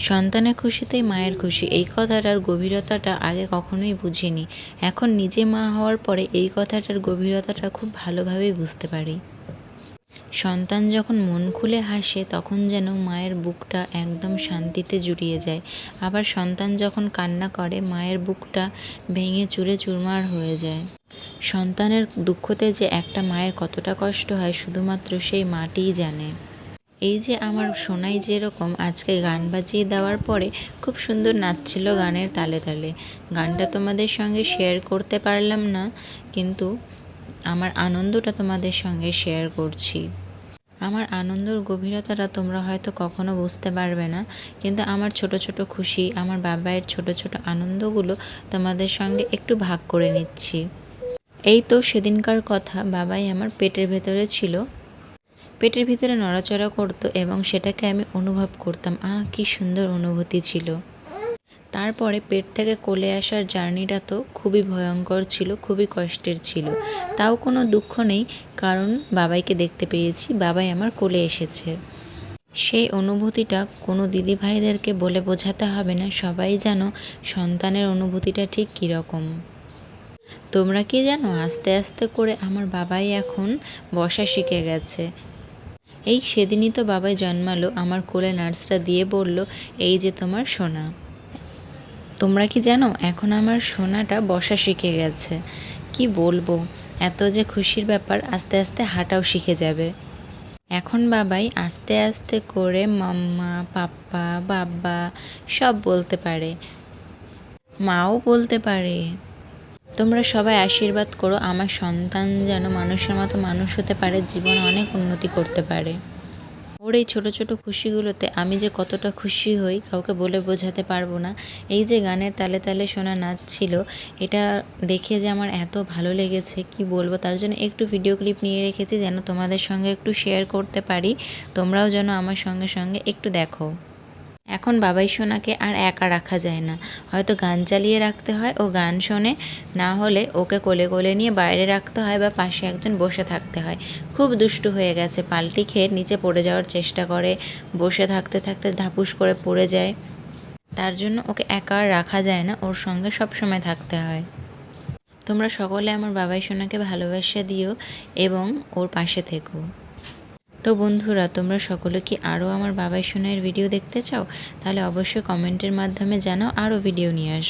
সন্তানের খুশিতেই মায়ের খুশি, এই কথাটার গভীরতাটা আগে কখনোই বুঝিনি। এখন নিজে মা হওয়ার পরে এই কথাটার গভীরতাটা খুব ভালোভাবেই বুঝতে পারি। সন্তান যখন মন খুলে হাসে তখন যেন মায়ের বুকটা একদম শান্তিতে জুড়িয়ে যায়। আবার সন্তান যখন কান্না করে মায়ের বুকটা ভেঙে চুরে চুরমার হয়ে যায়। সন্তানের দুঃখতে যে একটা মায়ের কতটা কষ্ট হয় শুধুমাত্র সেই মাটিই জানে। এই যে আমার সোনাই যেরকম আজকে গান বাজিয়ে দেওয়ার পরে খুব সুন্দর নাচছিল গানের তালে তালে। গানটা তোমাদের সঙ্গে শেয়ার করতে পারলাম না, কিন্তু আমার আনন্দটা তোমাদের সঙ্গে শেয়ার করছি। আমার আনন্দর গভীরতাটা তোমরা হয়তো কখনো বুঝতে পারবে না, কিন্তু আমার ছোট ছোট খুশি, আমার বাবাইয়ের ছোট ছোট আনন্দগুলো তোমাদের সঙ্গে একটু ভাগ করে নিচ্ছি। এই তো সেদিনকার কথা, বাবাই আমার পেটের ভেতরে ছিল, পেটের ভিতরে নড়াচড়া করতো এবং সেটাকে আমি অনুভব করতাম। কি সুন্দর অনুভূতি ছিল। তারপরে পেট থেকে কোলে আসার জার্নিটা তো খুবই ভয়ঙ্কর ছিল, খুবই কষ্টের ছিল। তাও কোনো দুঃখ নেই, কারণ বাবাইকে দেখতে পেয়েছি, বাবাই আমার কোলে এসেছে। সেই অনুভূতিটা কোনো দিদিভাইদেরকে বলে বোঝাতে হবে না, সবাই জানো সন্তানের অনুভূতিটা ঠিক কীরকম। তোমরা কি জানো, আস্তে আস্তে করে আমার বাবাই এখন বসা শিখে গেছে। এই সেদিনই তো বাবাই জন্মালো, আমার কোলে নার্সরা দিয়ে বলল, এই যে তোমার সোনা। তোমরা কি জানো, এখন আমার সোনাটা বসা শিখে গেছে। কি বলবো, এত যে খুশির ব্যাপার, আস্তে আস্তে হাঁটাও শিখে যাবে। এখন বাবাই আস্তে আস্তে করে মাম্মা, পাপ্পা, বাব্বা সব বলতে পারে, মাও বলতে পারে। তোমরা সবাই আশীর্বাদ করো আমার সন্তান যেন মানুষের মতো মানুষ হতে পারে, জীবনে অনেক উন্নতি করতে পারে। ওর এই ছোটো ছোটো খুশিগুলোতে আমি যে কতটা খুশি হই কাউকে বলে বোঝাতে পারবো না। এই যে গানের তালে তালে শোনা নাচ ছিল, এটা দেখে যে আমার এত ভালো লেগেছে কি বলবো। তার জন্য একটু ভিডিও ক্লিপ নিয়ে রেখেছি যেন তোমাদের সঙ্গে একটু শেয়ার করতে পারি, তোমরাও যেন আমার সঙ্গে সঙ্গে একটু দেখো। এখন বাবাই সোনাকে আর একা রাখা যায় না, হয়তো গান চালিয়ে রাখতে হয়, ও গান শোনে, না হলে ওকে কোলে কোলে নিয়ে বাইরে রাখতে হয় বা পাশে একজন বসে থাকতে হয়। খুব দুষ্টু হয়ে গেছে, পাল্টি খেয়ে নিচে পড়ে যাওয়ার চেষ্টা করে, বসে থাকতে থাকতে ধাপুস করে পড়ে যায়। তার জন্য ওকে একা আর রাখা যায় না, ওর সঙ্গে সব সময় থাকতে হয়। তোমরা সকলে আমার বাবাই সোনাকে ভালোবাসা দিও এবং ওর পাশে থেকো। তো বন্ধুরা, তোমরা সকলে কি আরও আমার বাবাই সোনার ভিডিও দেখতে চাও? তাহলে অবশ্যই কমেন্টের মাধ্যমে জানাও, আরও ভিডিও নিয়ে আসবো।